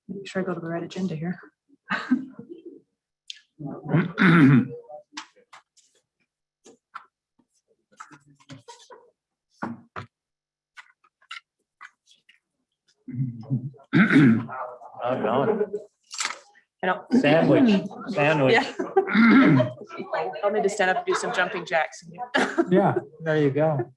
Make sure I go to the right agenda here. I don't. Sandwich. Yeah. I'll need to stand up and do some jumping jacks. Yeah, there you go.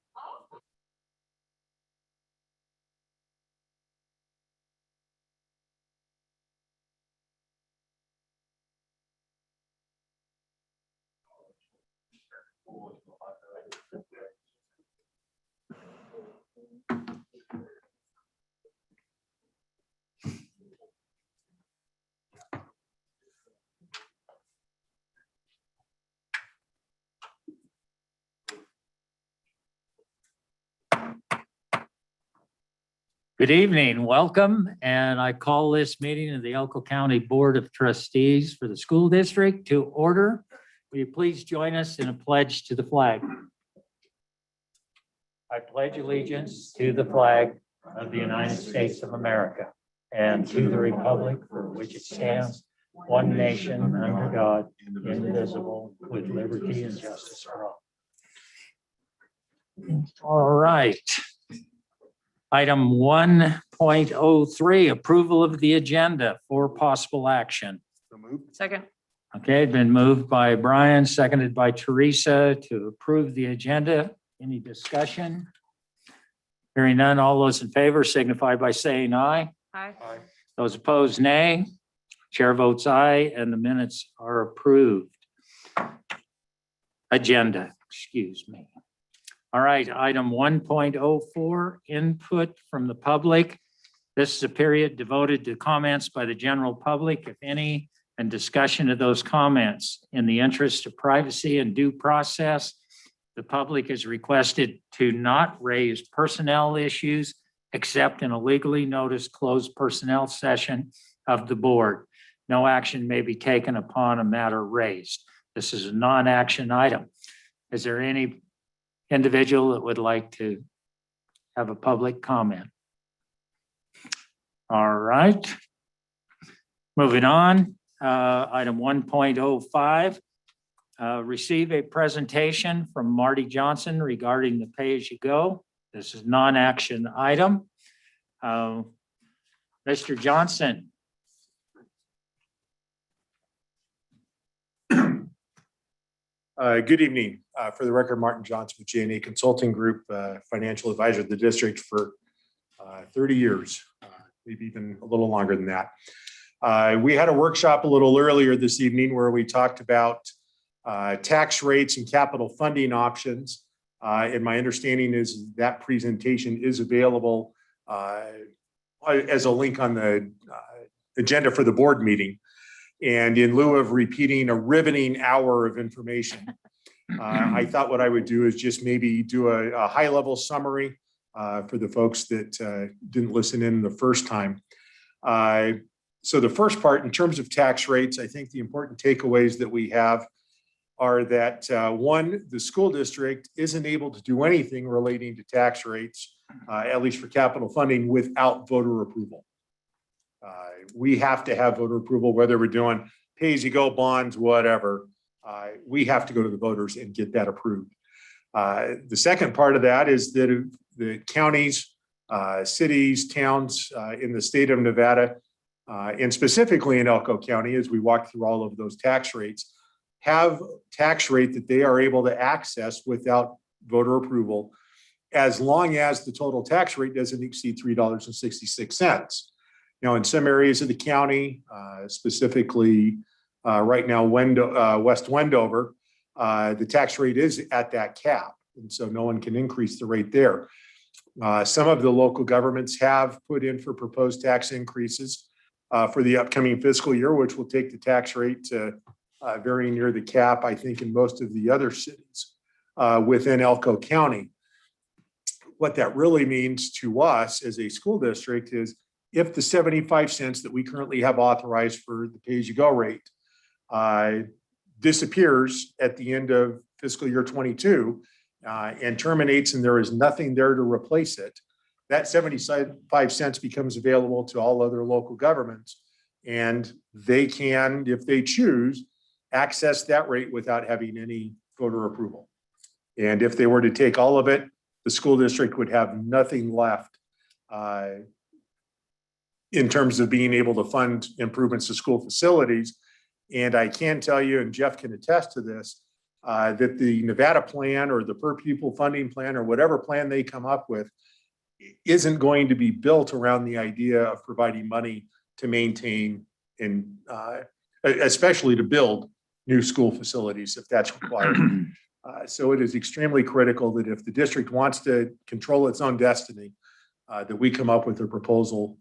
Good evening, welcome, and I call this meeting of the Elko County Board of Trustees for the school district to order. Will you please join us in a pledge to the flag? I pledge allegiance to the flag of the United States of America and to the republic for which it stands, one nation under God, indivisible, with liberty and justice for all. All right. Item 1.03, approval of the agenda for possible action. Second. Okay, been moved by Brian, seconded by Teresa to approve the agenda. Any discussion? Hearing none, all those in favor signify by saying aye. Aye. Those opposed, nay. Chair votes aye, and the minutes are approved. Agenda, excuse me. All right, item 1.04, input from the public. This is a period devoted to comments by the general public, if any, and discussion of those comments. In the interest of privacy and due process, the public is requested to not raise personnel issues except in a legally noticed closed personnel session of the board. No action may be taken upon a matter raised. This is a non-action item. Is there any individual that would like to have a public comment? All right. Moving on, item 1.05. Receive a presentation from Marty Johnson regarding the pay-as-you-go. This is non-action item. Mr. Johnson. Good evening. For the record, Martin Johnson with J&A Consulting Group, financial advisor of the district for 30 years, maybe even a little longer than that. We had a workshop a little earlier this evening where we talked about tax rates and capital funding options. And my understanding is that presentation is available as a link on the agenda for the board meeting. And in lieu of repeating a riveting hour of information, I thought what I would do is just maybe do a high-level summary for the folks that didn't listen in the first time. So the first part, in terms of tax rates, I think the important takeaways that we have are that one, the school district isn't able to do anything relating to tax rates, at least for capital funding, without voter approval. We have to have voter approval, whether we're doing pay-as-you-go bonds, whatever. We have to go to the voters and get that approved. The second part of that is that the counties, cities, towns in the state of Nevada, and specifically in Elko County, as we walk through all of those tax rates, have tax rate that they are able to access without voter approval, as long as the total tax rate doesn't exceed $3.66. Now, in some areas of the county, specifically right now, West Wendover, the tax rate is at that cap. And so no one can increase the rate there. Some of the local governments have put in for proposed tax increases for the upcoming fiscal year, which will take the tax rate to very near the cap, I think, in most of the other cities within Elko County. What that really means to us as a school district is if the 75 cents that we currently have authorized for the pay-as-you-go rate disappears at the end of fiscal year 22 and terminates, and there is nothing there to replace it, that 75 cents becomes available to all other local governments. And they can, if they choose, access that rate without having any voter approval. And if they were to take all of it, the school district would have nothing left in terms of being able to fund improvements to school facilities. And I can tell you, and Jeff can attest to this, that the Nevada plan or the per pupil funding plan or whatever plan they come up with isn't going to be built around the idea of providing money to maintain and especially to build new school facilities if that's required. So it is extremely critical that if the district wants to control its own destiny, that we come up with a proposal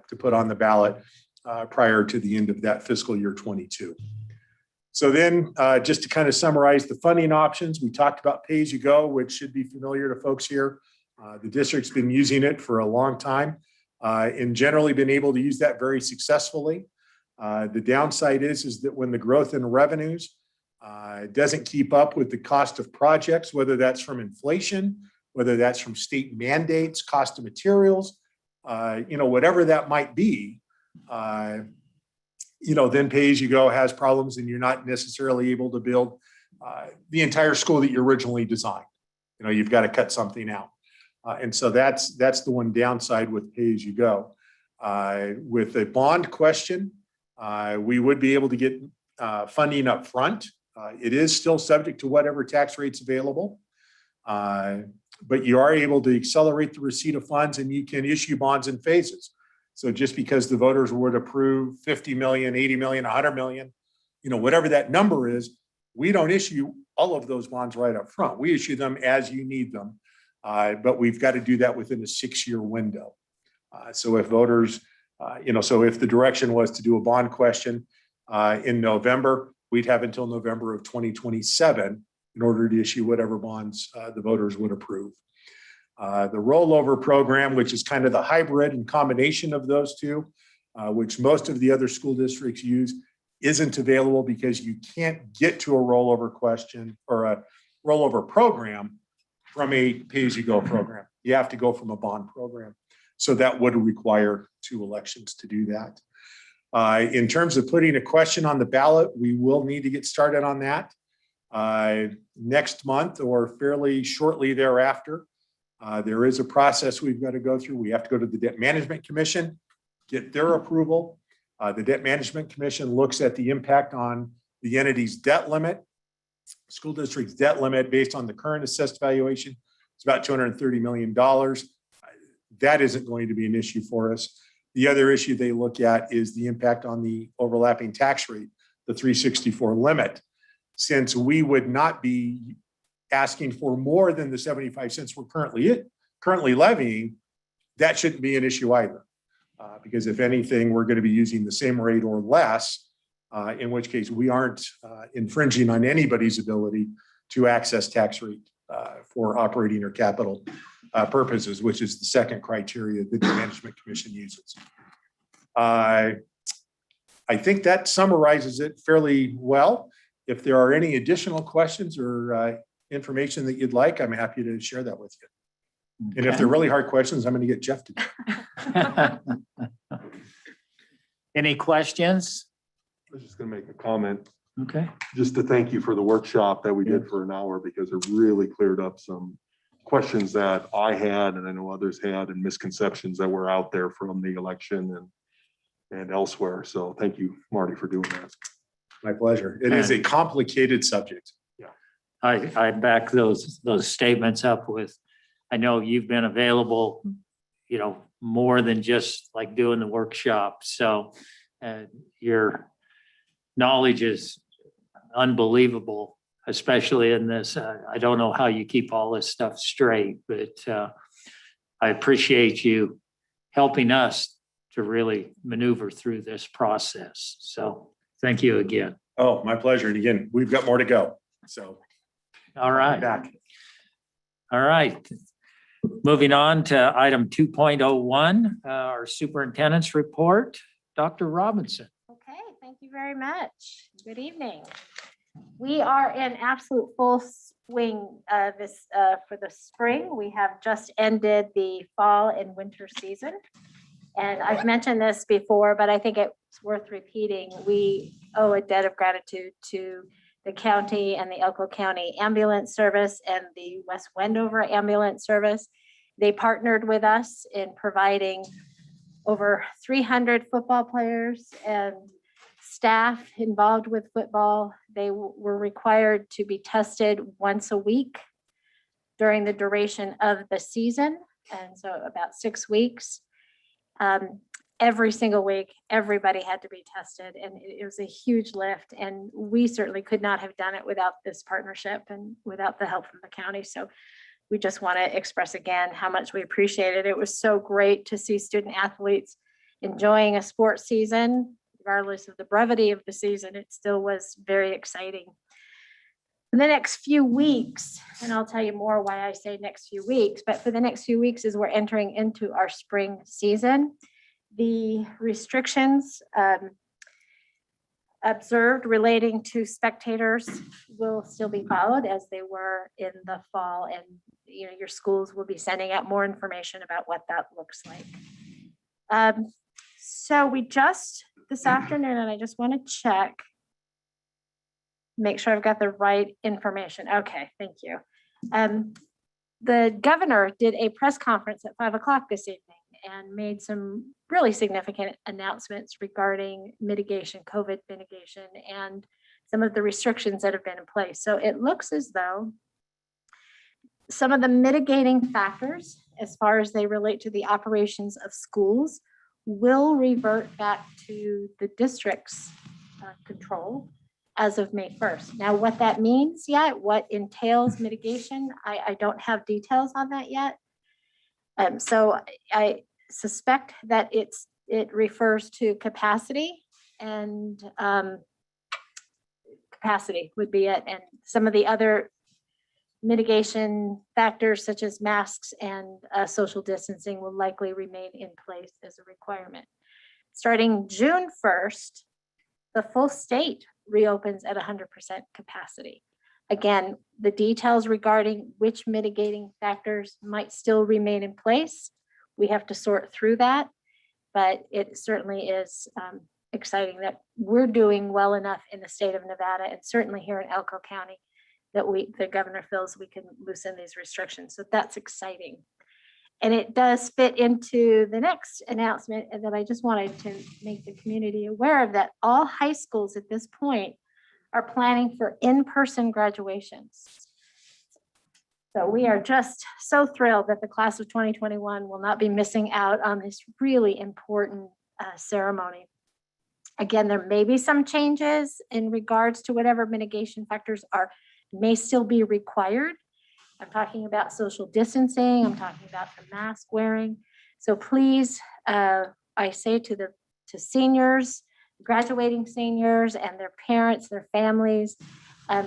to put on the ballot prior to the end of that fiscal year 22. So then just to kind of summarize the funding options, we talked about pay-as-you-go, which should be familiar to folks here. The district's been using it for a long time and generally been able to use that very successfully. The downside is that when the growth in revenues doesn't keep up with the cost of projects, whether that's from inflation, whether that's from state mandates, cost of materials, whatever that might be, then pay-as-you-go has problems and you're not necessarily able to build the entire school that you originally designed. You've got to cut something out. And so that's the one downside with pay-as-you-go. With a bond question, we would be able to get funding up front. It is still subject to whatever tax rate's available. But you are able to accelerate the receipt of funds and you can issue bonds in phases. So just because the voters would approve 50 million, 80 million, 100 million, whatever that number is, we don't issue all of those bonds right up front. We issue them as you need them. But we've got to do that within a 6-year window. So if voters, so if the direction was to do a bond question in November, we'd have until November of 2027 in order to issue whatever bonds the voters would approve. The rollover program, which is kind of the hybrid and combination of those two, which most of the other school districts use, isn't available because you can't get to a rollover question or a rollover program from a pay-as-you-go program. You have to go from a bond program. So that would require 2 elections to do that. In terms of putting a question on the ballot, we will need to get started on that next month or fairly shortly thereafter. There is a process we've got to go through. We have to go to the Debt Management Commission, get their approval. The Debt Management Commission looks at the impact on the entity's debt limit. School district's debt limit based on the current assessed valuation is about $230 million. That isn't going to be an issue for us. The other issue they look at is the impact on the overlapping tax rate, the 364 limit. Since we would not be asking for more than the 75 cents we're currently levying, that shouldn't be an issue either. Because if anything, we're going to be using the same rate or less, in which case we aren't infringing on anybody's ability to access tax rate for operating or capital purposes, which is the second criteria that the Management Commission uses. I think that summarizes it fairly well. If there are any additional questions or information that you'd like, I'm happy to share that with you. Okay. And if they're really hard questions, I'm going to get Jeff to do. Any questions? I was just going to make a comment. Okay. Just to thank you for the workshop that we did for an hour, because it really cleared up some questions that I had and I know others had and misconceptions that were out there from the election and elsewhere. So thank you, Marty, for doing that. My pleasure. It is a complicated subject. Yeah. I back those statements up with, I know you've been available, more than just like doing the workshop. So your knowledge is unbelievable, especially in this. I don't know how you keep all this stuff straight, but I appreciate you helping us to really maneuver through this process. So thank you again. Oh, my pleasure. And again, we've got more to go. So, all right. Back. All right. Moving on to item 2.01, our superintendent's report. Dr. Robinson. Okay, thank you very much. Good evening. We are in absolute full wing this for the spring. We have just ended the fall and winter season. And I've mentioned this before, but I think it's worth repeating. We owe a debt of gratitude to the county and the Elko County Ambulance Service and the West Wendover Ambulance Service. They partnered with us in providing over 300 football players and staff involved with football. They were required to be tested once a week during the duration of the season, and so about 6 weeks. Every single week, everybody had to be tested, and it was a huge lift, and we certainly could not have done it without this partnership and without the help from the county. So we just want to express again how much we appreciate it. It was so great to see student athletes enjoying a sports season, regardless of the brevity of the season. It still was very exciting. In the next few weeks, and I'll tell you more why I say next few weeks, but for the next few weeks as we're entering into our spring season, the restrictions observed relating to spectators will still be followed as they were in the fall, and your schools will be sending out more information about what that looks like. So we just this afternoon, and I just want to check, make sure I've got the right information. Okay, thank you. The governor did a press conference at 5 o'clock this evening and made some really significant announcements regarding mitigation, COVID mitigation, and some of the restrictions that have been in place. So it looks as though some of the mitigating factors, as far as they relate to the operations of schools, will revert back to the district's control as of May 1st. Now, what that means yet, what entails mitigation, I don't have details on that yet. So I suspect that it refers to capacity, and capacity would be it. And some of the other mitigation factors such as masks and social distancing will likely remain in place as a requirement. Starting June 1st, the full state reopens at 100% capacity. Again, the details regarding which mitigating factors might still remain in place, we have to sort through that, but it certainly is exciting that we're doing well enough in the state of Nevada, and certainly here in Elko County, that the governor feels we can loosen these restrictions. So that's exciting. And it does fit into the next announcement that I just wanted to make the community aware of, that all high schools at this point are planning for in-person graduations. So we are just so thrilled that the class of 2021 will not be missing out on this really important ceremony. Again, there may be some changes in regards to whatever mitigation factors may still be required. I'm talking about social distancing. I'm talking about the mask wearing. So please, I say to seniors, graduating seniors and their parents, their families,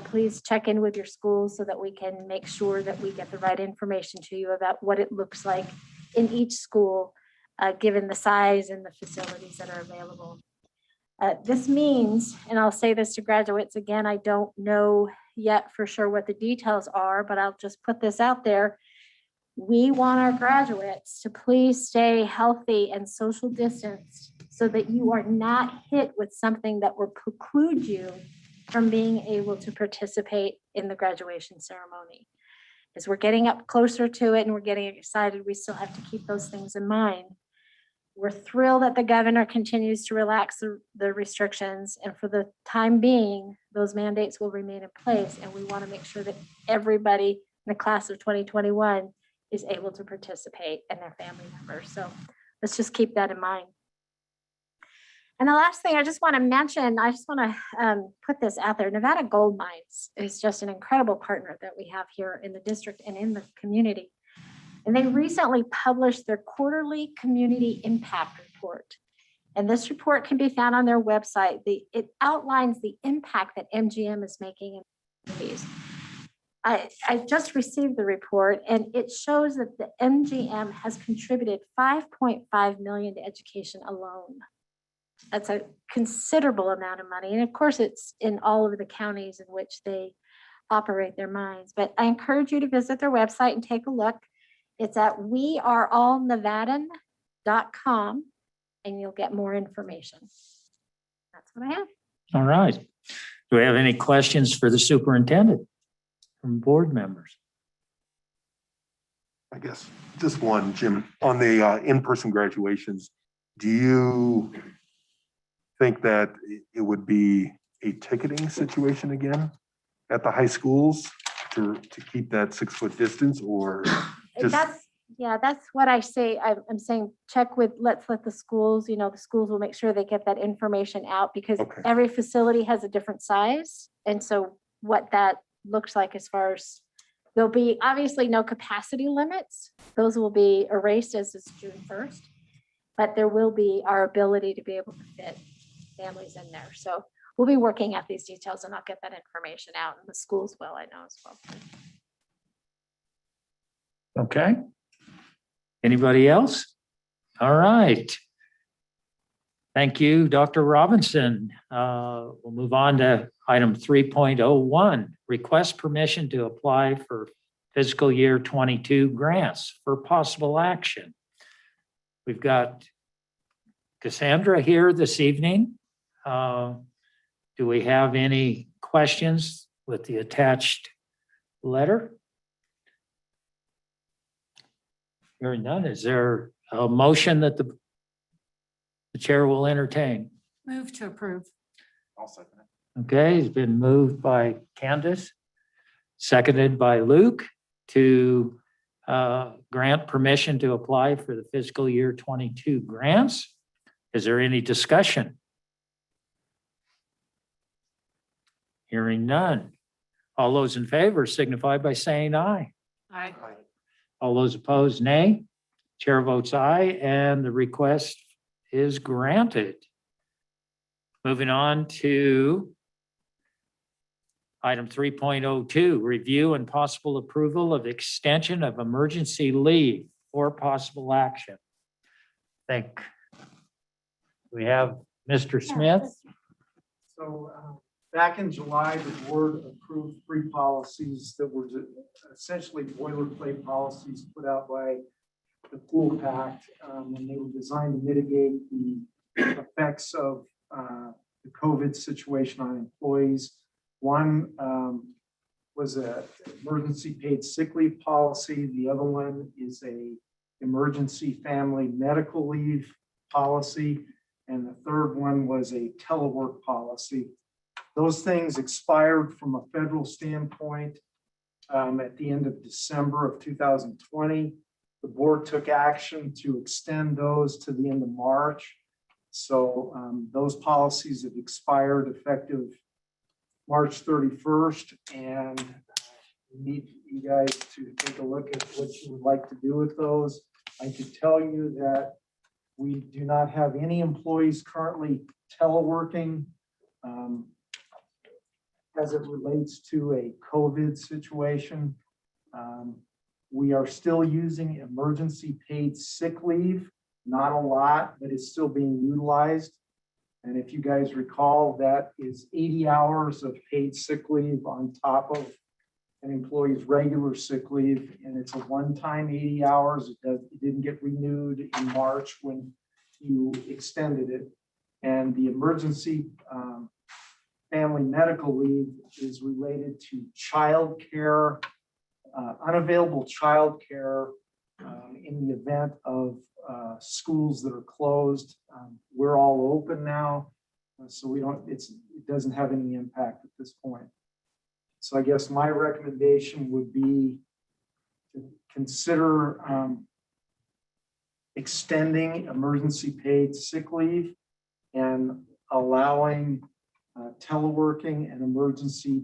please check in with your schools so that we can make sure that we get the right information to you about what it looks like in each school, given the size and the facilities that are available. This means, and I'll say this to graduates again, I don't know yet for sure what the details are, but I'll just put this out there. We want our graduates to please stay healthy and social distanced so that you are not hit with something that will preclude you from being able to participate in the graduation ceremony. As we're getting up closer to it and we're getting excited, we still have to keep those things in mind. We're thrilled that the governor continues to relax the restrictions, and for the time being, those mandates will remain in place, and we want to make sure that everybody in the class of 2021 is able to participate and their family members. So let's just keep that in mind. And the last thing I just want to mention, I just want to put this out there. Nevada Gold Mines is just an incredible partner that we have here in the district and in the community. And they recently published their quarterly community impact report. And this report can be found on their website. It outlines the impact that MGM is making in communities. I just received the report, and it shows that the MGM has contributed $5.5 million to education alone. That's a considerable amount of money. And of course, it's in all of the counties in which they operate their minds. But I encourage you to visit their website and take a look. It's at weareallnevadan.com and you'll get more information. That's what I have. All right. Do we have any questions for the superintendent from board members? I guess just one, Jim, on the in-person graduations, do you think that it would be a ticketing situation again at the high schools to keep that 6-foot distance, or just? That's what I say. I'm saying check with, let's let the schools, the schools will make sure they get that information out because Okay. every facility has a different size. And so what that looks like as far as, there'll be obviously no capacity limits. Those will be erased as is June 1st. But there will be our ability to be able to fit families in there. So we'll be working at these details and I'll get that information out and the schools will, I know as well. Okay. Anybody else? All right. Thank you, Dr. Robinson. We'll move on to item 3.01, request permission to apply for fiscal year 22 grants for possible action. We've got Cassandra here this evening. Do we have any questions with the attached letter? Hearing none, is there a motion that the chair will entertain? Move to approve. I'll second it. Okay, it's been moved by Candace, seconded by Luke to grant permission to apply for the fiscal year 22 grants. Is there any discussion? Hearing none. All those in favor signify by saying aye. Aye. All those opposed, nay. Chair votes aye, and the request is granted. Moving on to item 3.02, review and possible approval of extension of emergency leave for possible action. Think we have Mr. Smith. So back in July, the board approved 3 policies that were essentially boilerplate policies put out by the Pool Pact, and they were designed to mitigate the effects of the COVID situation on employees. One was a emergency paid sick leave policy. The other one is a emergency family medical leave policy. And the third one was a telework policy. Those things expired from a federal standpoint at the end of December of 2020. The board took action to extend those to the end of March. So those policies have expired effective March 31st. And we need you guys to take a look at what you would like to do with those. I could tell you that we do not have any employees currently teleworking as it relates to a COVID situation. We are still using emergency paid sick leave, not a lot, but it's still being utilized. And if you guys recall, that is 80 hours of paid sick leave on top of an employee's regular sick leave. And it's a one-time 80 hours. It didn't get renewed in March when you extended it. And the emergency family medical leave is related to childcare, unavailable childcare in the event of schools that are closed. We're all open now, so it doesn't have any impact at this point. So I guess my recommendation would be to consider extending emergency paid sick leave and allowing teleworking and emergency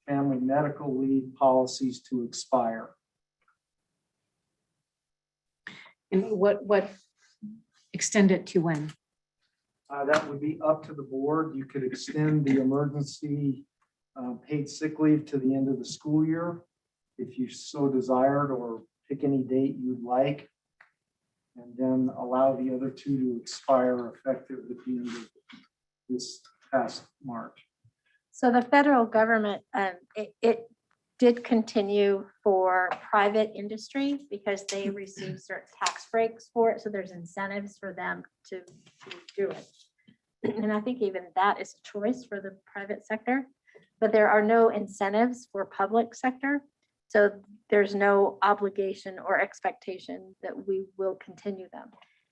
family medical leave policies to expire. And what extend it to when? That would be up to the board. You could extend the emergency paid sick leave to the end of the school year if you so desired, or pick any date you'd like, and then allow the other 2 to expire effective at the end of this past March. So the federal government, did continue for private industry because they receive certain tax breaks for it. So there's incentives for them to do it. And I think even that is a choice for the private sector, but there are no incentives for public sector. So there's no obligation or expectation that we will continue them.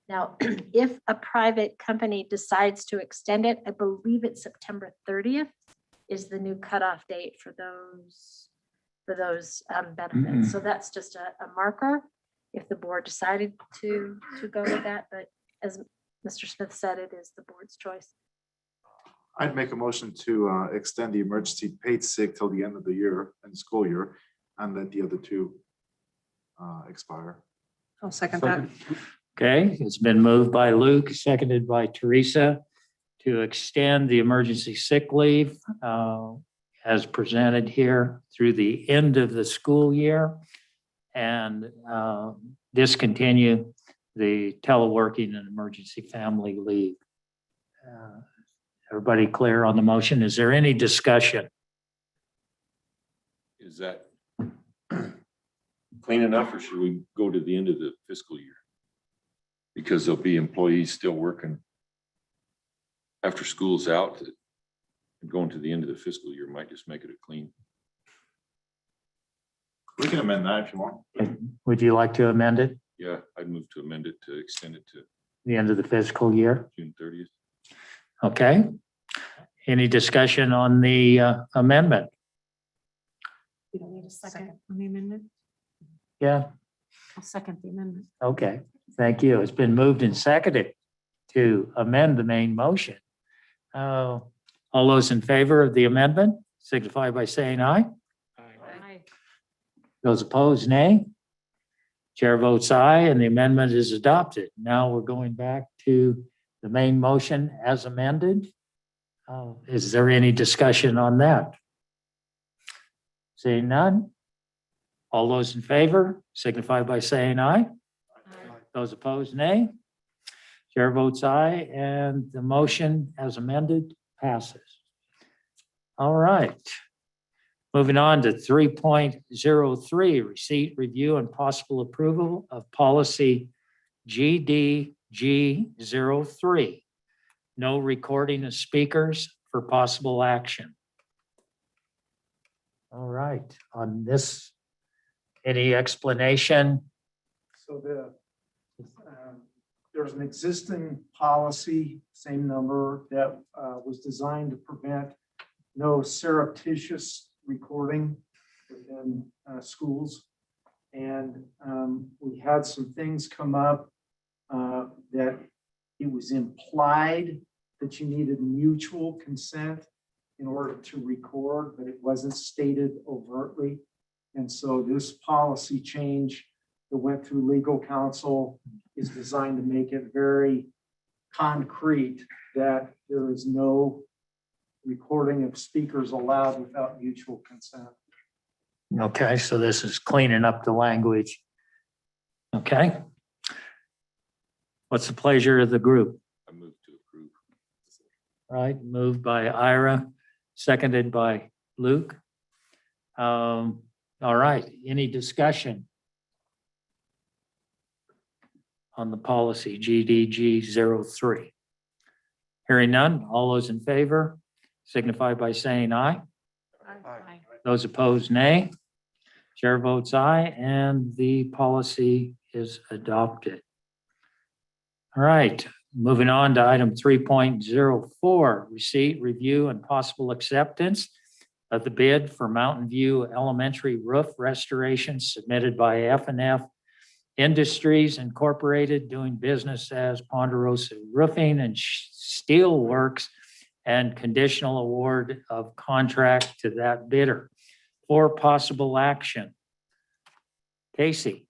Now, if a private company decides to extend it, I believe it's September 30th is the new cutoff date for those benefits. So that's just a marker if the board decided to go with that. But as Mr. Smith said, it is the board's choice. I'd make a motion to extend the emergency paid sick till the end of the year and school year, and let the other two expire. I'll second that. Okay, it's been moved by Luke, seconded by Teresa to extend the emergency sick leave as presented here through the end of the school year and discontinue the teleworking and emergency family leave. Everybody clear on the motion? Is there any discussion? Is that clean enough, or should we go to the end of the fiscal year? Because there'll be employees still working after school's out. Going to the end of the fiscal year might just make it a clean. We can amend that if you want. Would you like to amend it? Yeah, I'd move to amend it to extend it to The end of the fiscal year? June 30th. Okay. Any discussion on the amendment? You don't need a second on the amendment? Yeah, I'll second the amendment. okay. Thank you. It's been moved and seconded to amend the main motion. All those in favor of the amendment signify by saying aye. Aye. Those opposed, nay. Chair votes aye and the amendment is adopted. Now we're going back to the main motion as amended. Is there any discussion on that? Seeing none. All those in favor signify by saying aye. Those opposed, nay. Chair votes aye and the motion as amended passes. All right. Moving on to 3.03, receipt, review, and possible approval of policy GDG03. No recording of speakers for possible action. All right, on this, any explanation? So there's an existing policy, same number, that was designed to prevent no surreptitious recording within schools. And we had some things come up that it was implied that you needed mutual consent in order to record, but it wasn't stated overtly. And so this policy change that went through legal counsel is designed to make it very concrete that there is no recording of speakers allowed without mutual consent. Okay, so this is cleaning up the language. Okay. What's the pleasure of the group? I move to approve. Right, moved by Ira, seconded by Luke. All right, any discussion on the policy GDG 03? Hearing none, all those in favor signify by saying aye. Aye. Those opposed, nay. Chair votes aye, and the policy is adopted. All right, moving on to item 3.04, receipt, review, and possible acceptance of the bid for Mountain View Elementary roof restoration submitted by F&F Industries Incorporated, doing business as Ponderosa Roofing and Steel Works, and conditional award of contract to that bidder for possible action. Casey.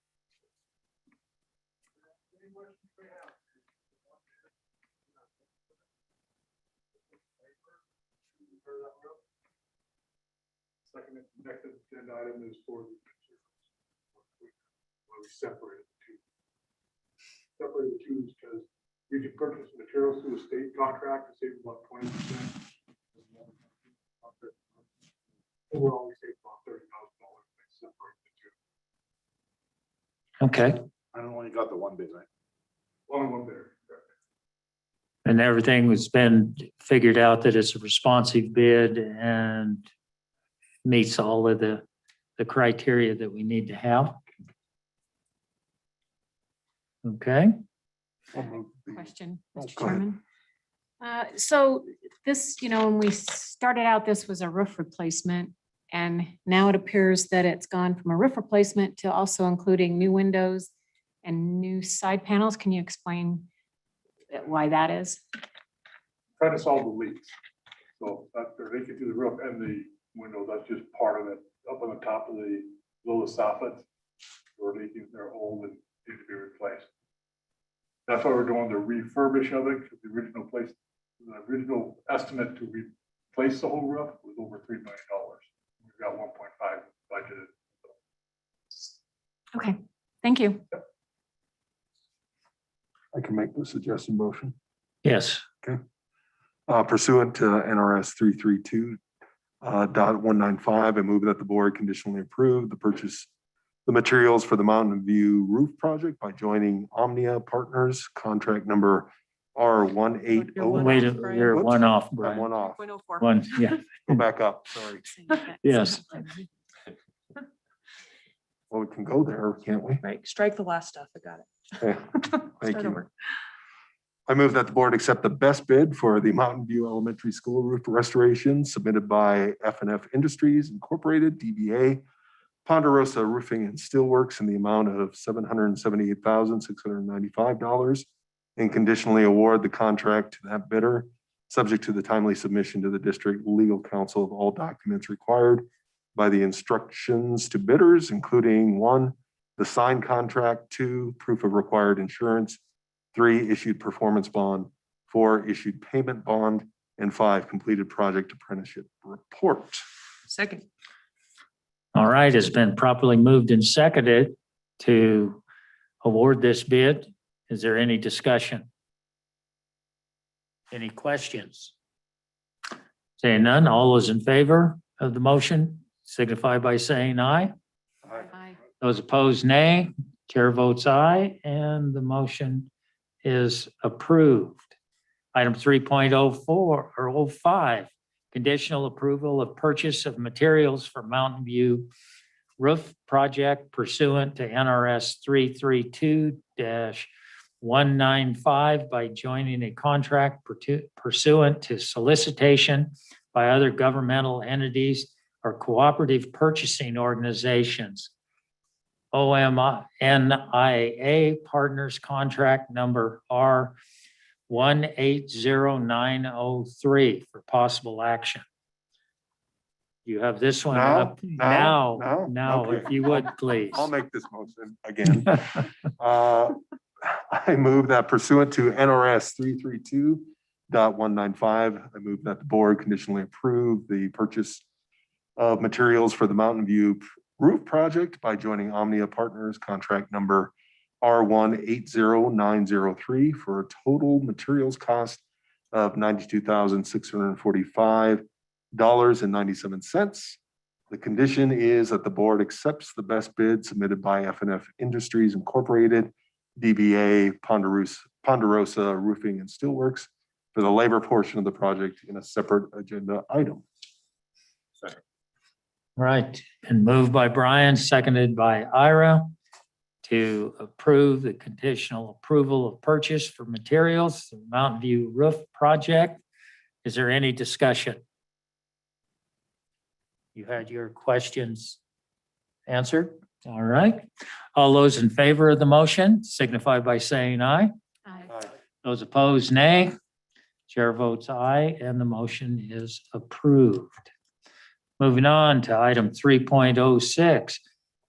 Second next agenda item is for the we separated the two. Separated the two because you can purchase materials through a state contract to save about 20%. Overall, we save about $30,000 Okay, I don't know, you got the one bid, right? One bidder. and everything has been figured out that it's a responsive bid and meets all of the criteria that we need to have. Okay, Question, Oh, Mr. go ahead. Chairman. So this, when we started out, this was a roof replacement. And now it appears that it's gone from a roof replacement to also including new windows and new side panels. Can you explain why that is? Trying to solve the leaks. So that they're leaking through the roof and the window, that's just part of it. Up on the top of the below the soffit, we're leaking, they're old and need to be replaced. That's why we're doing the refurbish of it, because the original estimate to replace the whole roof was over $3 million. We've got 1.5 budgeted. Okay, thank you. I can make the suggested motion. yes, Pursuant to NRS 332.195, I move that the board conditionally approve the purchase the materials for the Mountain View roof project by joining Omnia Partners, contract number R180. wait, you're Whoops. one off, I'm Brian. one off. 0.04. One, yeah, Go back up, sorry. yes. Well, we can go there, can't we? Right, strike the last stuff. I got it. Okay, thank Start you. over. I move that the board accept the best bid for the Mountain View Elementary School roof restoration submitted by F&F Industries Incorporated, DBA, Ponderosa Roofing and Steelworks in the amount of $778,695 and conditionally award the contract to that bidder, subject to the timely submission to the district legal counsel of all documents required by the instructions to bidders, including 1, the signed contract, 2, proof of required insurance, 3, issued performance bond, 4, issued payment bond, and 5, completed project apprenticeship report. Second, All right, it's been properly moved and seconded to award this bid. Is there any discussion? Any questions? Saying none, all those in favor of the motion signify by saying aye. Aye. Those opposed, nay. Chair votes aye, and the motion is approved. Item 3.04 or 05, conditional approval of purchase of materials for Mountain View roof project pursuant to NRS 332-195 by joining a contract pursuant to solicitation by other governmental entities or cooperative purchasing organizations. OMNIA Partners Contract Number R180903 for possible action. You have this one Now? up Now? now, Okay. if you would, please. I'll make this motion again. I move that pursuant to NRS 332.195, I move that the board conditionally approve the purchase of materials for the Mountain View roof project by joining Omnia Partners contract number R180903 for a total materials cost of $92,645.97. The condition is that the board accepts the best bid submitted by F&F Industries Incorporated, DBA Ponderosa Roofing and Steelworks for the labor portion of the project in a separate agenda item. Right, and moved by Brian, seconded by Ira to approve the conditional approval of purchase for materials, the Mountain View roof project. Is there any discussion? You had your questions answered? All right. All those in favor of the motion signify by saying aye. Aye. Those opposed, nay. Chair votes aye, and the motion is approved. Moving on to item 3.06,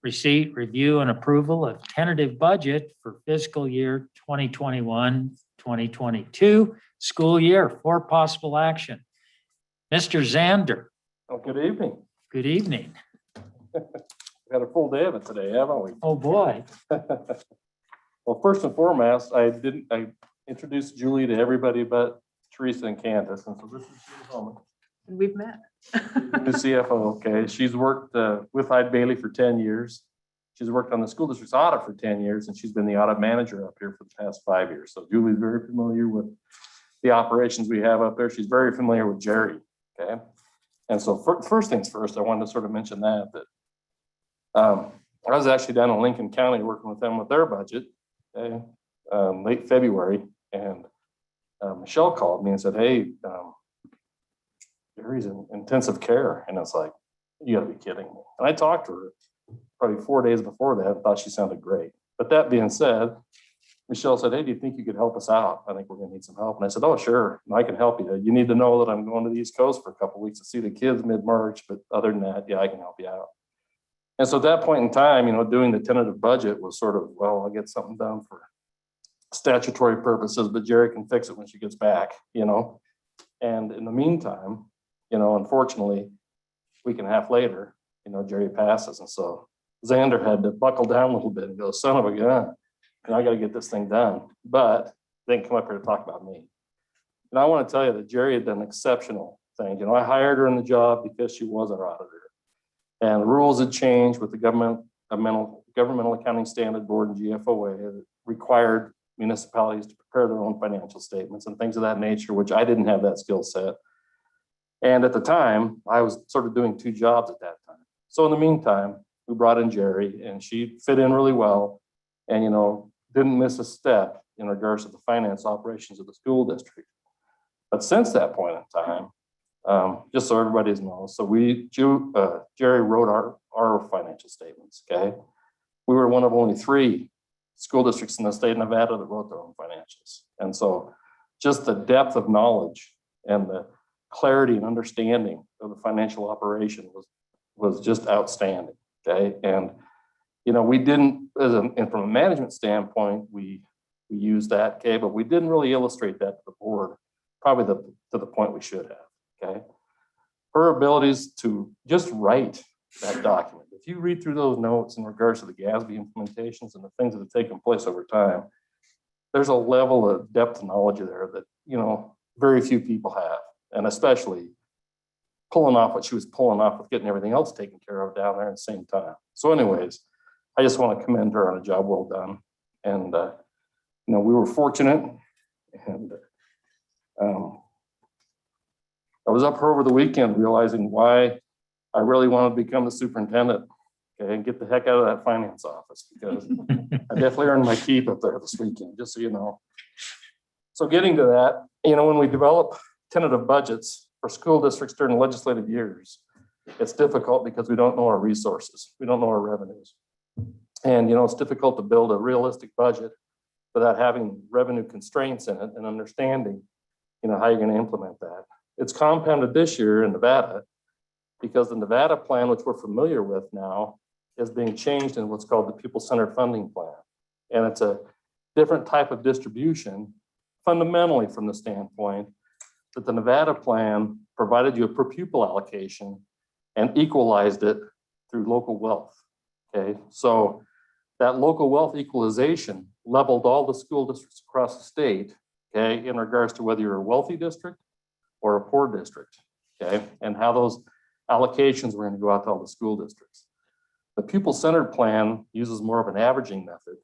receipt, review, and approval of tentative budget for fiscal year 2021-2022 school year for possible action. Mr. Zander, Oh, good evening. good evening. We've had a full day of it today, haven't we? Oh, boy. Well, first and foremost, I introduced Julie to everybody but Teresa and Candace, and so this is Julie's home. and we've met. The CFO, okay, she's worked with Hyde Bailey for 10 years. She's worked on the school district's audit for 10 years, and she's been the audit manager up here for the past 5 years. So Julie's very familiar with the operations we have up there. She's very familiar with Jerry, okay? And so first things first, I wanted to sort of mention that I was actually down in Lincoln County working with them with their budget, okay, late February, and Michelle called me and said, hey, Jerry's in intensive care. And it's like, you gotta be kidding me. And I talked to her probably 4 days before that, thought she sounded great. But that being said, Michelle said, hey, do you think you could help us out? I think we're gonna need some help. And I said, oh, sure, I can help you. You need to know that I'm going to the East Coast for a couple of weeks to see the kids mid-March, but other than that, yeah, I can help you out. And so at that point in time, doing the tentative budget was sort of, well, I'll get something done for statutory purposes, but Jerry can fix it when she gets back, And in the meantime, unfortunately, week and a half later, Jerry passes. And so Xander had to buckle down a little bit and go, son of a gun, I got to get this thing done. But they didn't come up here to talk about me. And I want to tell you that Jerry had done exceptional things. I hired her in the job because she was our auditor. And the rules had changed with the governmental accounting standard board and GFOA that required municipalities to prepare their own financial statements and things of that nature, which I didn't have that skill set. And at the time, I was sort of doing 2 jobs at that time. So in the meantime, we brought in Jerry, and she fit in really well and, didn't miss a step in regards to the finance operations of the school district. But since that point in time, just so everybody knows, so Jerry wrote our financial statements, okay? We were one of only 3 school districts in the state of Nevada that wrote their own financials. And so just the depth of knowledge and the clarity and understanding of the financial operation was just outstanding, okay? And, we didn't, and from a management standpoint, we used that, okay? But we didn't really illustrate that to the board, probably to the point we should have, okay? Her abilities to just write that document. If you read through those notes in regards to the GASB implementations and the things that have taken place over time, there's a level of depth and knowledge there that, very few people have. And especially pulling off what she was pulling off with getting everything else taken care of down there at the same time. So anyways, I just want to commend her on a job well done. And, we were fortunate. And I was up here over the weekend realizing why I really wanted to become the superintendent, okay, and get the heck out of that finance office, because I definitely earned my keep up there this weekend, just so you know. So getting to that, when we develop tentative budgets for school districts during legislative years, it's difficult because we don't know our resources. We don't know our revenues. And, it's difficult to build a realistic budget without having revenue constraints in it and understanding, how you're going to implement that. It's compounded this year in Nevada because the Nevada plan, which we're familiar with now, is being changed in what's called the pupil-centered funding plan. And it's a different type of distribution, fundamentally from the standpoint that the Nevada plan provided you a per pupil allocation and equalized it through local wealth, okay? So that local wealth equalization leveled all the school districts across the state, okay, in regards to whether you're a wealthy district or a poor district, okay, and how those allocations were going to go out to all the school districts. The pupil-centered plan uses more of an averaging method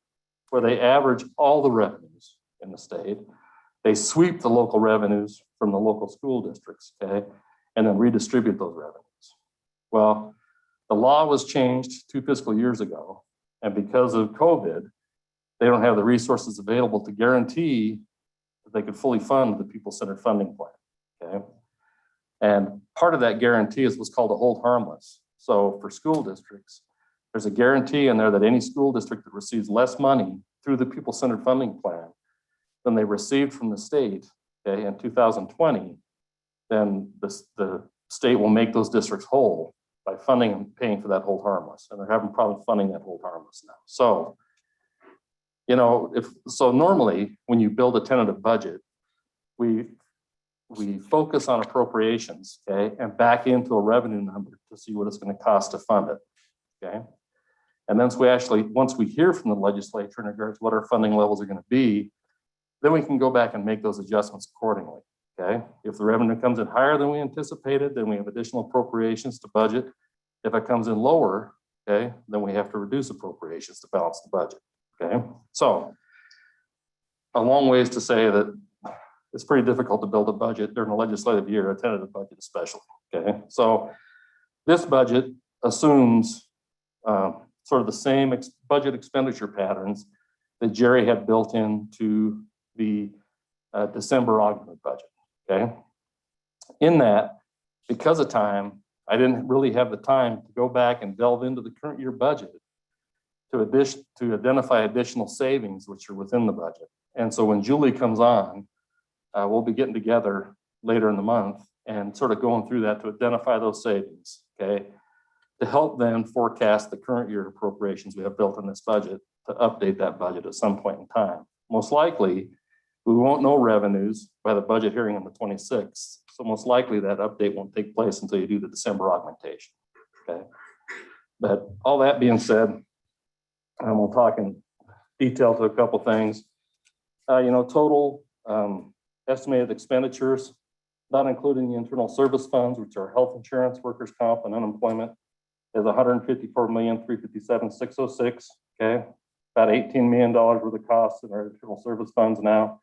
where they average all the revenues in the state. They sweep the local revenues from the local school districts, okay, and then redistribute those revenues. Well, the law was changed 2 fiscal years ago, and because of COVID, they don't have the resources available to guarantee that they could fully fund the pupil-centered funding plan, okay? And part of that guarantee is what's called a hold harmless. So for school districts, there's a guarantee in there that any school district that receives less money through the pupil-centered funding plan than they received from the state, okay, in 2020, then the state will make those districts whole by funding and paying for that hold harmless. And they're having problems funding that hold harmless now. So, normally when you build a tentative budget, we focus on appropriations, okay, and back into a revenue number to see what it's going to cost to fund it, okay? And then once we hear from the legislature in regards to what our funding levels are going to be, then we can go back and make those adjustments accordingly, okay? If the revenue comes in higher than we anticipated, then we have additional appropriations to budget. If it comes in lower, okay, then we have to reduce appropriations to balance the budget, okay? So a long ways to say that it's pretty difficult to build a budget during a legislative year, a tentative budget especially, okay? So this budget assumes sort of the same budget expenditure patterns that Jerry had built into the December augmented budget, okay? In that, because of time, I didn't really have the time to go back and delve into the current year budget to identify additional savings which are within the budget. And so when Julie comes on, we'll be getting together later in the month and sort of going through that to identify those savings, okay? To help then forecast the current year appropriations we have built in this budget to update that budget at some point in time. Most likely, we won't know revenues by the budget hearing on the 26th. So most likely that update won't take place until you do the December augmentation, okay? But all that being said, and we'll talk in detail to a couple things. Total estimated expenditures, not including the internal service funds, which are health insurance, workers' comp, and unemployment, is $154,357,606. Okay, about $18 million worth of costs in our internal service funds now,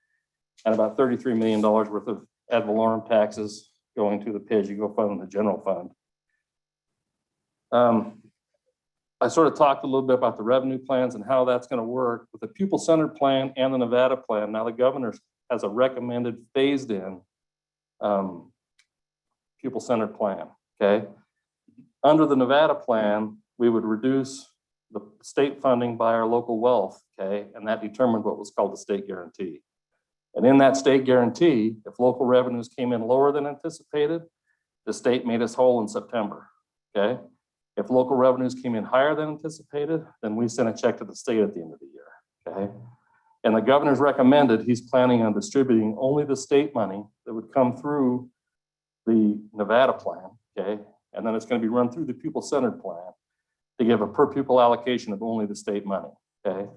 and about $33 million worth of ad valorem taxes going to the pay-as-you-go fund and the general fund. I sort of talked a little bit about the revenue plans and how that's going to work with the pupil-centered plan and the Nevada plan. Now the governor has a recommended phased-in pupil-centered plan, okay? Under the Nevada plan, we would reduce the state funding by our local wealth, okay? And that determined what was called the state guarantee. And in that state guarantee, if local revenues came in lower than anticipated, the state made us whole in September, okay? If local revenues came in higher than anticipated, then we sent a check to the state at the end of the year, okay? And the governor's recommended he's planning on distributing only the state money that would come through the Nevada plan, okay? And then it's going to be run through the pupil-centered plan to give a per pupil allocation of only the state money, okay?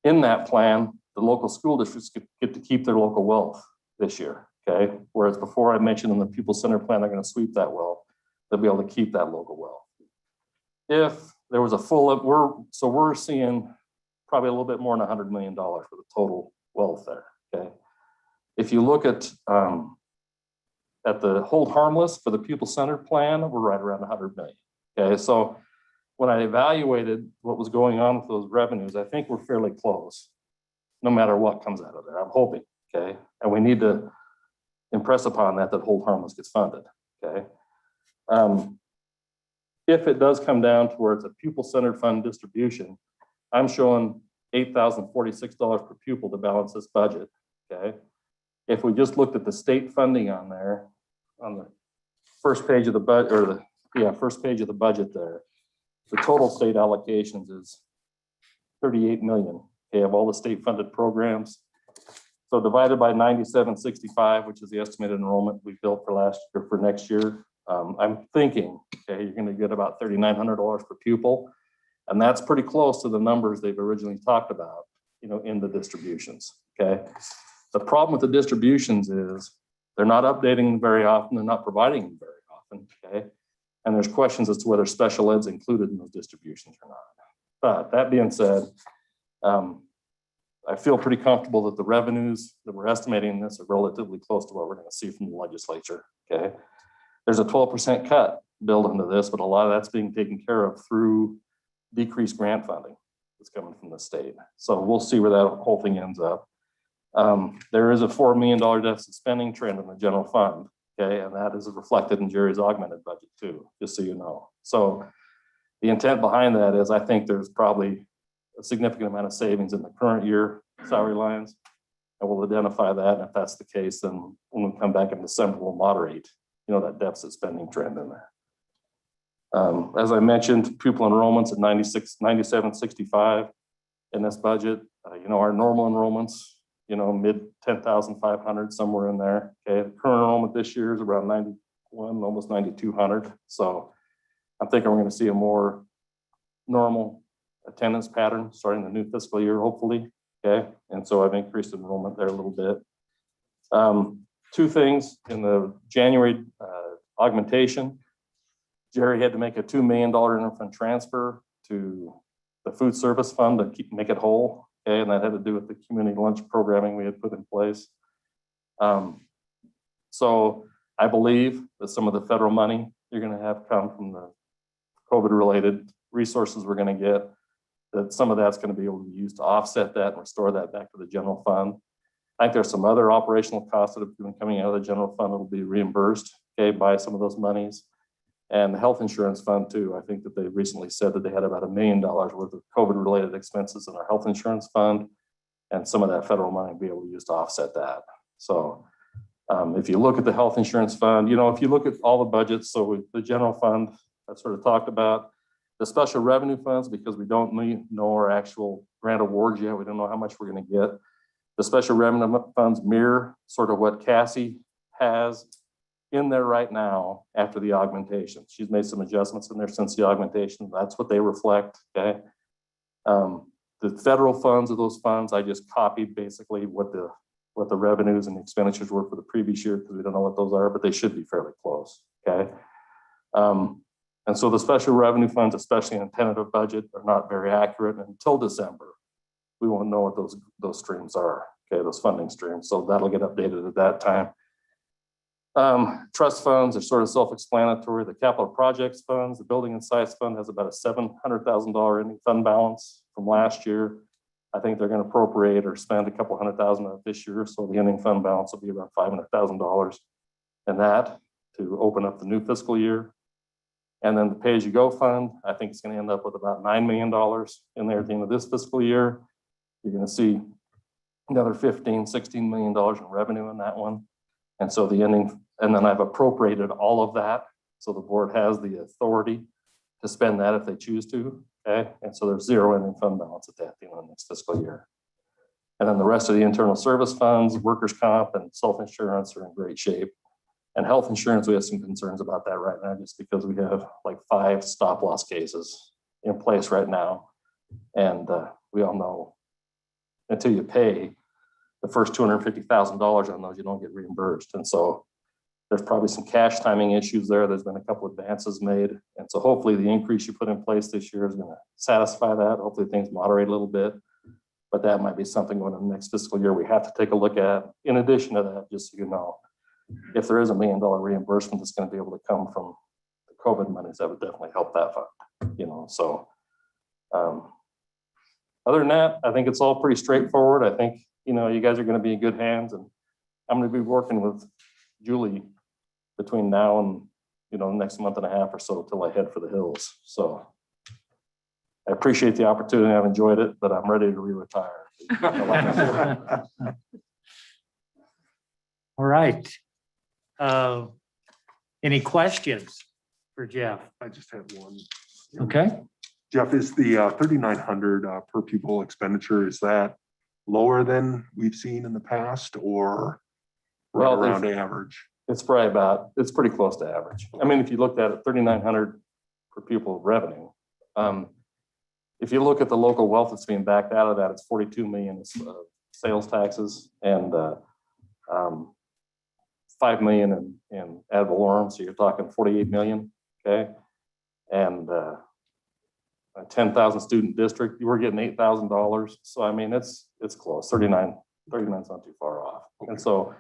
In that plan, the local school districts get to keep their local wealth this year, okay? Whereas before I mentioned in the pupil-centered plan, they're going to sweep that wealth. They'll be able to keep that local wealth. If there was a we're seeing probably a little bit more than $100 million for the total wealth there, okay? If you look at the hold harmless for the pupil-centered plan, we're right around 100 million, okay? So when I evaluated what was going on with those revenues, I think we're fairly close, no matter what comes out of there, I'm hoping, okay? And we need to impress upon that hold harmless gets funded, okay? If it does come down to where it's a pupil-centered fund distribution, I'm showing $8,046 per pupil to balance this budget, okay? If we just looked at the state funding on there, on the first page of the budget, or first page of the budget there, the total state allocations is 38 million, okay, of all the state funded programs. So divided by 9765, which is the estimated enrollment we built for next year, I'm thinking, okay, you're going to get about $3,900 per pupil. And that's pretty close to the numbers they've originally talked about, in the distributions, okay? The problem with the distributions is they're not updating them very often. They're not providing them very often, okay? And there's questions as to whether special ed's included in those distributions or not. But that being said, I feel pretty comfortable that the revenues that we're estimating in this are relatively close to what we're going to see from the legislature, okay? There's a 12% cut built into this, but a lot of that's being taken care of through decreased grant funding that's coming from the state. So we'll see where that whole thing ends up. There is a $4 million deficit spending trend in the general fund, okay? And that is reflected in Jerry's augmented budget too, just so you know. So the intent behind that is I think there's probably a significant amount of savings in the current year salary lines, and we'll identify that. And if that's the case, then when we come back in December, we'll moderate, that deficit spending trend in there. As I mentioned, pupil enrollments at 9765 in this budget. Our normal enrollments, mid 10,500, somewhere in there. Okay, the current enrollment this year is around 91, almost 9,200. So I'm thinking we're going to see a more normal attendance pattern starting the new fiscal year, hopefully. Okay, and so I've increased enrollment there a little bit. Two things in the January augmentation. Jerry had to make a $2 million interfund transfer to the food service fund to make it whole. Okay, and that had to do with the community lunch programming we had put in place. So I believe that some of the federal money you're going to have come from the COVID-related resources we're going to get, that some of that's going to be able to be used to offset that and restore that back to the general fund. I think there's some other operational costs that have been coming out of the general fund that will be reimbursed, okay, by some of those monies. And the health insurance fund too. I think that they recently said that they had about $1 million worth of COVID-related expenses in our health insurance fund, and some of that federal money will be able to use to offset that. So if you look at the health insurance fund, if you look at all the budgets, so with the general fund, I sort of talked about the special revenue funds, because we don't know our actual grant awards yet. We don't know how much we're going to get. The special revenue funds mirror sort of what Cassie has in there right now after the augmentation. She's made some adjustments in there since the augmentation. That's what they reflect, okay? The federal funds of those funds, I just copied basically what the revenues and expenditures were for the previous year, because we don't know what those are, but they should be fairly close, okay? And so the special revenue funds, especially in a tentative budget, are not very accurate until December. We won't know what those streams are, okay, those funding streams. So that'll get updated at that time. Trust funds are sort of self-explanatory. The capital projects funds, the building and sites fund has about a $700,000 ending fund balance from last year. I think they're going to appropriate or spend a couple $100,000 of this year. So the ending fund balance will be about $500,000 and that to open up the new fiscal year. And then the pay-as-you-go fund, I think it's going to end up with about $9 million in there at the end of this fiscal year. You're going to see another $16 million in revenue in that one. And so the ending, and then I've appropriated all of that. So the board has the authority to spend that if they choose to, okay? And so there's zero ending fund balance at the end of the next fiscal year. And then the rest of the internal service funds, workers' comp and self-insurance are in great shape. And health insurance, we have some concerns about that right now, just because we have like 5 stop loss cases in place right now. And we all know until you pay the first $250,000 on those, you don't get reimbursed. And so there's probably some cash timing issues there. There's been a couple advances made. And so hopefully the increase you put in place this year is going to satisfy that. Hopefully things moderate a little bit, but that might be something going in the next fiscal year we have to take a look at. In addition to that, just so you know, if there is $1 million reimbursement that's going to be able to come from the COVID monies, that would definitely help that fund, so other than that, I think it's all pretty straightforward. I think, you guys are going to be in good hands, and I'm going to be working with Julie between now and, the next month and a half or so till I head for the hills. So I appreciate the opportunity. I've enjoyed it, but I'm ready to retire. All right. Any questions for Jeff? I just have one. Okay. Jeff, is the 3,900 per pupil expenditure, is that lower than we've seen in the past, or right around average? It's pretty close to average. I mean, if you looked at it, 3,900 per pupil revenue. If you look at the local wealth that's being backed out of that, it's 42 million sales taxes and 5 million in ad valorem. So you're talking 48 million, okay? And a 10,000 student district, you were getting $8,000. So I mean, it's close. 39's not too far off. Okay. And so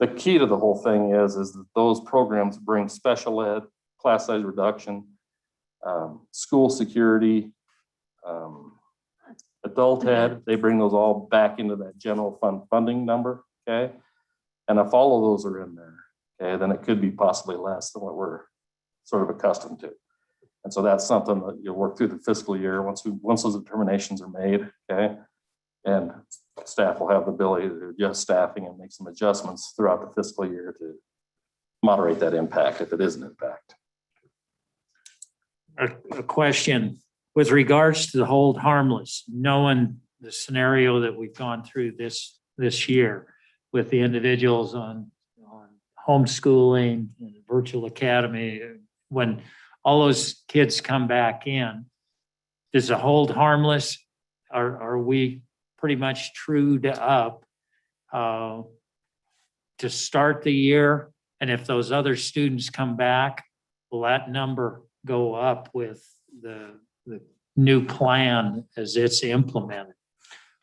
the key to the whole thing is that those programs bring special ed, class size reduction, school security, adult ed. They bring those all back into that general fund funding number. Okay. And if all of those are in there, okay, then it could be possibly less than what we're sort of accustomed to. And so that's something that you'll work through the fiscal year once those determinations are made, okay? And staff will have the ability to adjust staffing and make some adjustments throughout the fiscal year to moderate that impact if it is an impact. A question with regards to the hold harmless, knowing the scenario that we've gone through this year with the individuals on homeschooling and virtual academy, when all those kids come back in, does the hold harmless, are we pretty much trued up to start the year? And if those other students come back, will that number go up with the new plan as it's implemented?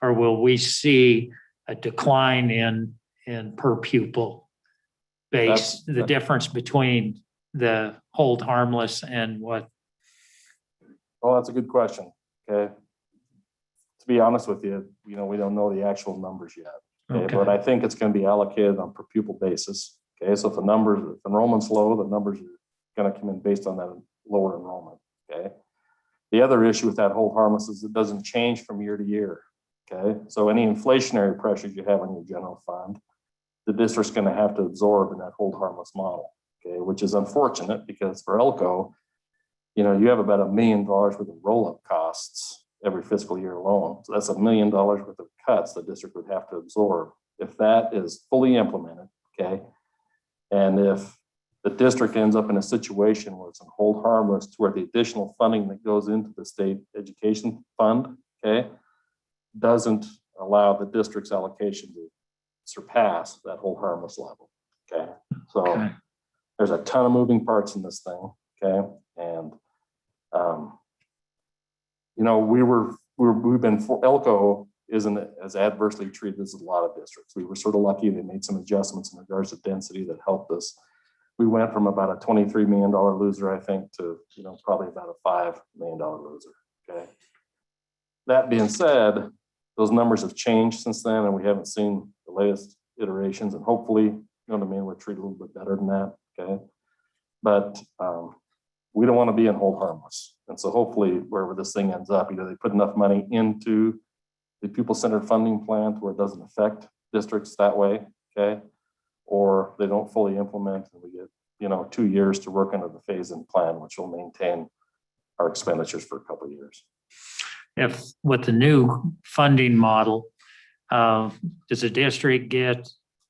Or will we see a decline in per pupil base, the difference between the hold harmless and what? Well, that's a good question. Okay. To be honest with you, we don't know the actual numbers yet. Okay, but I think it's going to be allocated on per pupil basis. Okay, so if enrollment's low, the numbers are going to come in based on that lower enrollment. Okay. The other issue with that hold harmless is it doesn't change from year to year. Okay, so any inflationary pressures you have on your general fund, the district's going to have to absorb in that hold harmless model. Okay, which is unfortunate because for Elko, you have about $1 million worth of roll-up costs every fiscal year alone. So that's $1 million worth of cuts the district would have to absorb if that is fully implemented. Okay, and if the district ends up in a situation where it's on hold harmless to where the additional funding that goes into the state education fund, okay, doesn't allow the district's allocation to surpass that hold harmless level. Okay, so Okay. there's a ton of moving parts in this thing. Okay, and Elko isn't as adversely treated as a lot of districts. We were sort of lucky. They made some adjustments in regards to density that helped us. We went from about a $23 million loser, I think, to probably about a $5 million loser. Okay. That being said, those numbers have changed since then, and we haven't seen the latest iterations. And hopefully, we're treated a little bit better than that. Okay, but we don't want to be in hold harmless. And so hopefully, wherever this thing ends up, either they put enough money into the pupil-centered funding plan to where it doesn't affect districts that way. Okay, or they don't fully implement, and we get 2 years to work under the phase-in plan, which will maintain our expenditures for a couple of years. If with the new funding model, does the district get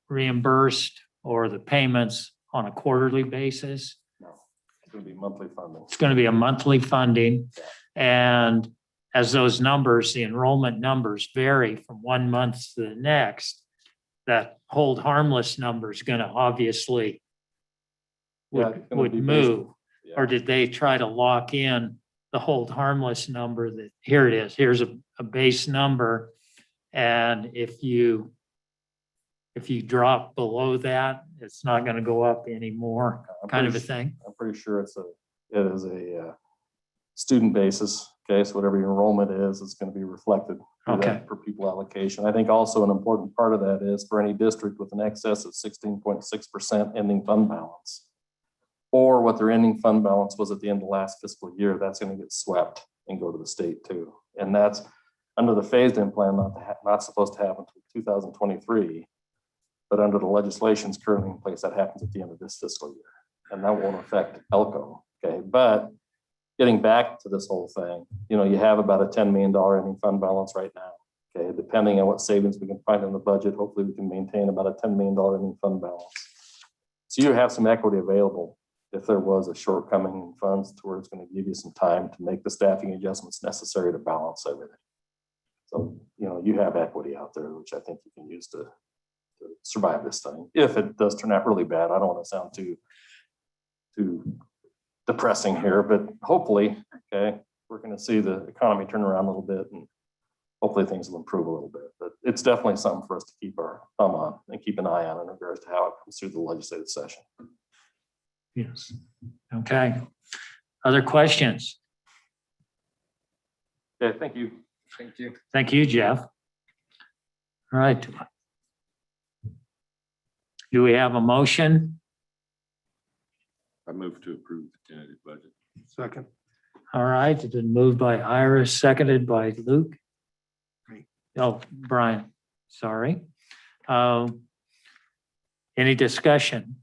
reimbursed or the payments on a quarterly basis? No, it's going to be monthly funding. It's going to be a monthly funding. And as those numbers, the enrollment numbers vary from one month to the next, that hold harmless number is going to obviously Yeah, it's gonna would be based- move. Yeah. Or did they try to lock in the hold harmless number that here it is, here's a base number. And if you drop below that, it's not going to go up anymore, kind of a thing. I'm pretty sure it is a student basis. Okay, so whatever your enrollment is, it's going to be reflected through Okay. that per pupil allocation. I think also an important part of that is for any district with an excess of 16.6% ending fund balance, or what their ending fund balance was at the end of last fiscal year, that's going to get swept and go to the state too. And that's under the phased-in plan, not supposed to happen until 2023. But under the legislations currently in place, that happens at the end of this fiscal year. And that won't affect Elko. Okay, but getting back to this whole thing, you have about a $10 million ending fund balance right now. Okay, depending on what savings we can find in the budget, hopefully we can maintain about a $10 million ending fund balance. So you have some equity available if there was a shortcoming in funds to where it's going to give you some time to make the staffing adjustments necessary to balance everything. So, you have equity out there, which I think you can use to survive this thing. If it does turn out really bad, I don't want to sound too depressing here, but hopefully, okay, we're going to see the economy turn around a little bit and hopefully things will improve a little bit. But it's definitely something for us to keep our thumb on and keep an eye on in regards to how it comes through the legislative session. Yes. Okay. Other questions? Okay, thank you. Thank you, Jeff. All right. Do we have a motion? I move to approve the tentative budget. Second. All right, it's been moved by Iris, seconded by Luke. Oh, Brian, sorry. Any discussion?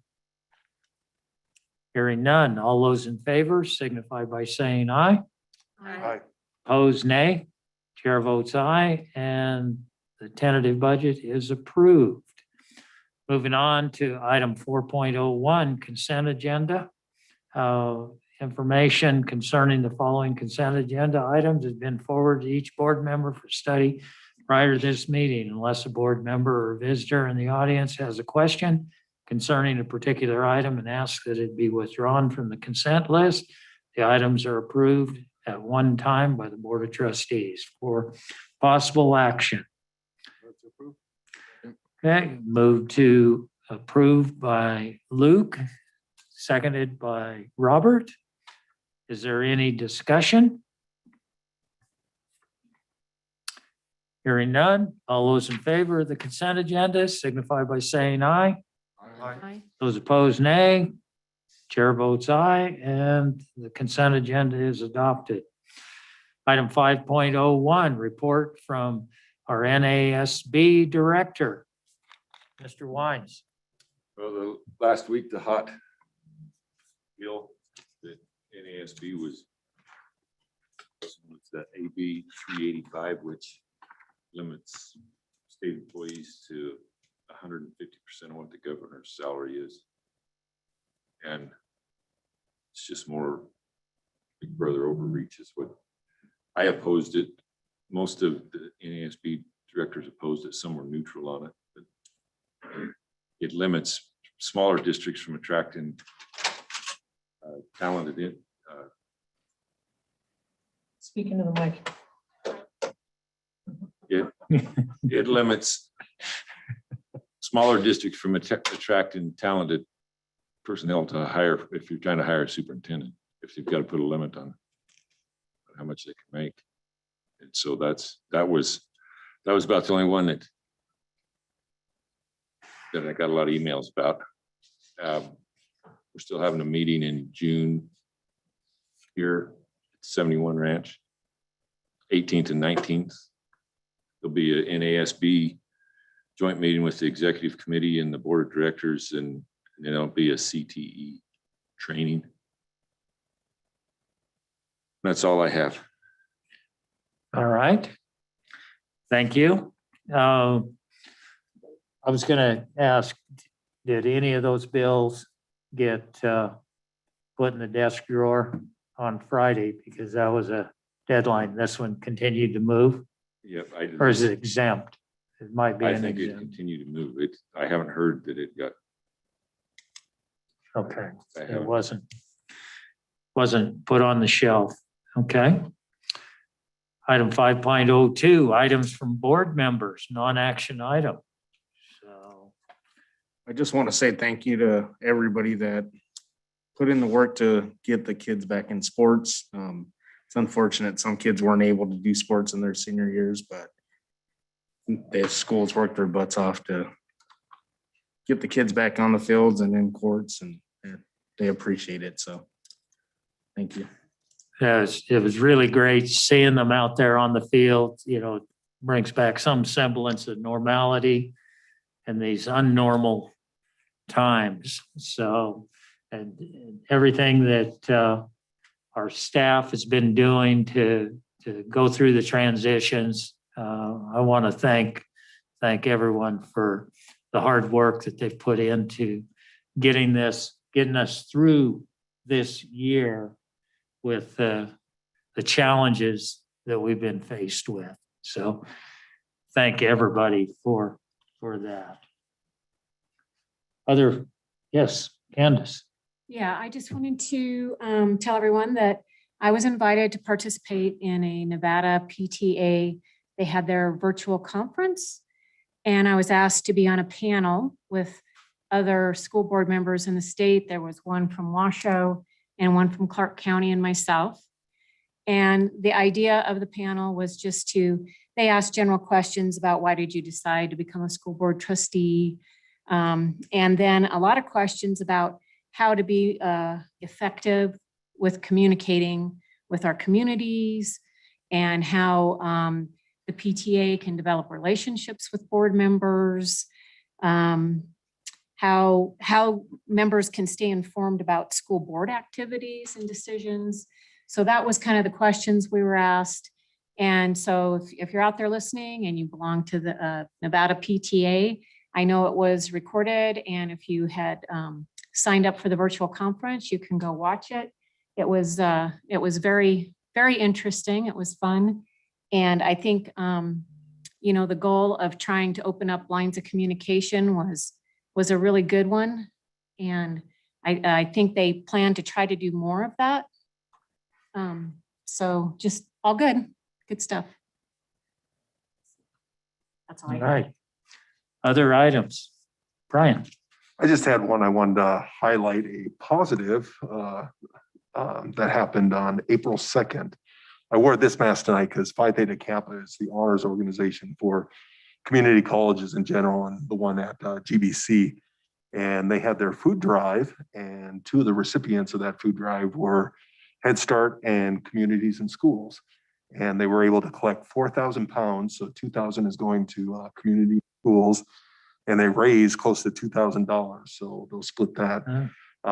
Hearing none. All those in favor signify by saying aye. Aye. Opposed, nay. Chair votes aye, and the tentative budget is approved. Moving on to item 4.01, consent agenda. Information concerning the following consent agenda items has been forwarded to each board member for study prior to this meeting. Unless a board member or visitor in the audience has a question, concerning a particular item and ask that it be withdrawn from the consent list, the items are approved at one time by the Board of Trustees for possible action. Okay, move to approve by Luke, seconded by Robert. Is there any discussion? Hearing none, all those in favor of the consent agenda signify by saying aye. Aye. Those opposed, nay. Chair votes aye, and the consent agenda is adopted. Item 5.01, report from our NASB Director, Mr. Wines. Well, the last week, the hot bill that NASB was that AB 385, which limits state employees to 150% of what the governor's salary is. And it's just more big brother overreach is what I opposed it. Most of the NASB directors opposed it. Some were neutral on it. But it limits smaller districts from attracting talented. Speaking to the mic. It limits smaller districts from attracting talented personnel to hire, if you're trying to hire a superintendent, if you've got to put a limit on how much they can make. And so that was about the only one that I got a lot of emails about. We're still having a meeting in June here at 71 Ranch, 18th and 19th. There'll be an NASB joint meeting with the executive committee and the board of directors, and then there'll be a CTE training. That's all I have. All right. Thank you. I was going to ask, did any of those bills get put in the desk drawer on Friday? Because that was a deadline. This one continued to move, Yep. or is it exempt? It might be I an think it exempt. continued to move. I haven't heard that it got. Okay, I it haven't- wasn't put on the shelf. Okay. Item 5.02, items from board members, non-action item. So, I just want to say thank you to everybody that put in the work to get the kids back in sports. It's unfortunate some kids weren't able to do sports in their senior years, but the schools worked their butts off to get the kids back on the fields and in courts, and they appreciate it. So thank you. yes, it was really great seeing them out there on the field, brings back some semblance of normality in these unnormal times. So, and everything that our staff has been doing to go through the transitions, I want to thank everyone for the hard work that they've put into getting us through this year with the challenges that we've been faced with. So thank everybody for that. Yes, Candace. Yeah, I just wanted to tell everyone that I was invited to participate in a Nevada PTA. They had their virtual conference, and I was asked to be on a panel with other school board members in the state. There was one from Washoe and one from Clark County and myself. And the idea of the panel was just they asked general questions about why did you decide to become a school board trustee? And then a lot of questions about how to be effective with communicating with our communities and how the PTA can develop relationships with board members, how members can stay informed about school board activities and decisions. So that was kind of the questions we were asked. And so if you're out there listening and you belong to the Nevada PTA, I know it was recorded, and if you had signed up for the virtual conference, you can go watch it. It was very, very interesting. It was fun. And I think, the goal of trying to open up lines of communication was was a really good one. And I think they plan to try to do more of that. So just all good stuff. That's all I All got. right. Other items? Brian? I just had one. I wanted to highlight a positive that happened on April 2nd. I wore this mask tonight because Phi Theta Kappa is the honors organization for community colleges in general and the one at GBC. And they had their food drive, and two of the recipients of that food drive were Head Start and Communities and Schools. And they were able to collect 4,000 pounds. So 2,000 is going to community schools, and they raised close to $2,000. So they'll split that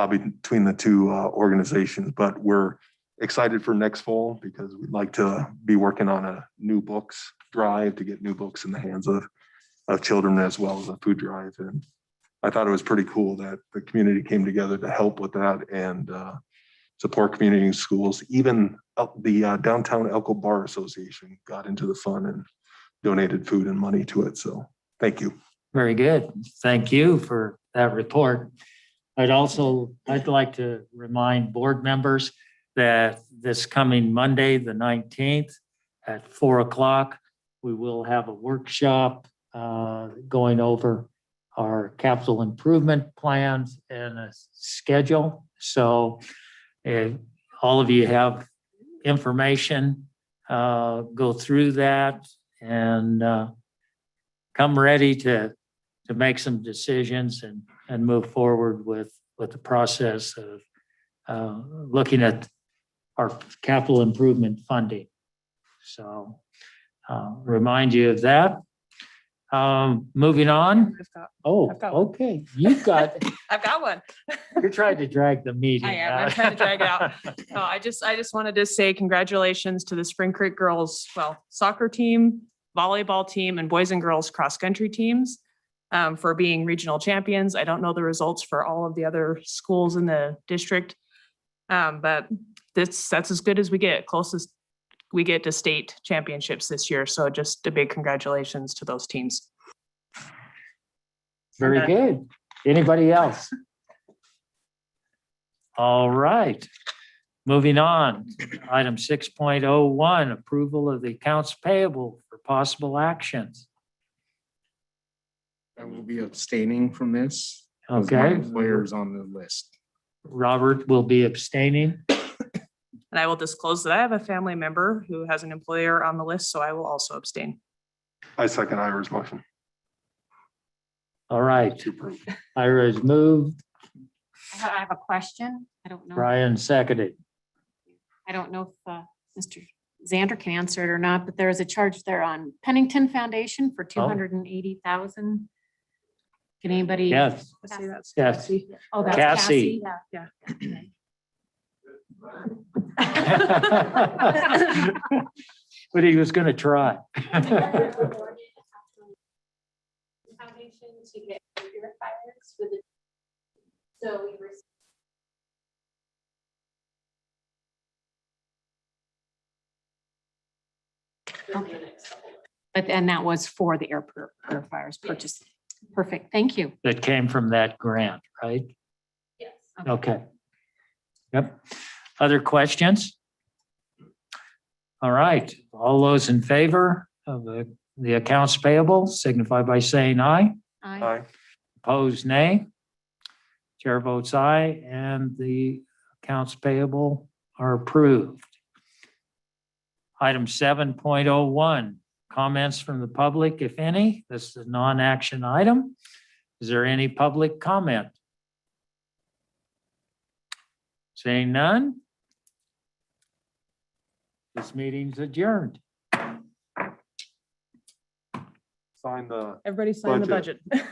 between the two organizations. But we're excited for next fall because we'd like to be working on a new books drive to get new books in the hands of children, as well as a food drive. And I thought it was pretty cool that the community came together to help with that and support community schools. Even the Downtown Elko Bar Association got into the fund and donated food and money to it. So thank you. Very good. Thank you for that report. I'd like to remind board members that this coming Monday, the 19th at 4:00, we will have a workshop going over our capital improvement plans and a schedule. So if all of you have information, go through that and come ready to make some decisions and move forward with the process of looking at our capital improvement funding. So remind you of that. Moving on. I've got one. Okay. You've got, I've got one. you're trying to drag the meeting. I am. I'm trying to drag it out. No, I just wanted to say congratulations to the Spring Creek girls, soccer team, volleyball team, and boys and girls cross-country teams for being regional champions. I don't know the results for all of the other schools in the district, but that's as good as we get, closest we get to state championships this year. So just a big congratulations to those teams. Very good. Anybody else? All right. Moving on. Item 6.01, approval of the accounts payable for possible actions. I will be abstaining from this. as my Okay. employer's on the list. Robert will be abstaining. And I will disclose that I have a family member who has an employer on the list, so I will also abstain. I second Ira's motion. All right. Ira has moved. I have a question. I don't know. Brian seconded. I don't know if Mr. Xander can answer it or not, but there is a charge there on Pennington Foundation for 280,000. Can anybody? Yes. I see that's Yes. Cassie. Oh, that's Cassie. Cassie. Yeah. But he was going to try. Foundation to get purifiers for the. So we were. But and that was for the air purifiers purchase. Perfect. Thank you. That came from that grant, right? Yes. Okay. Yep. Other questions? All right. All those in favor of the accounts payable signify by saying aye. Aye. Opposed, nay. Chair votes aye, and the accounts payable are approved. Item 7.01, comments from the public, if any. This is a non-action item. Is there any public comment? Saying none? This meeting's adjourned. Sign the Everybody sign the Budget. budget.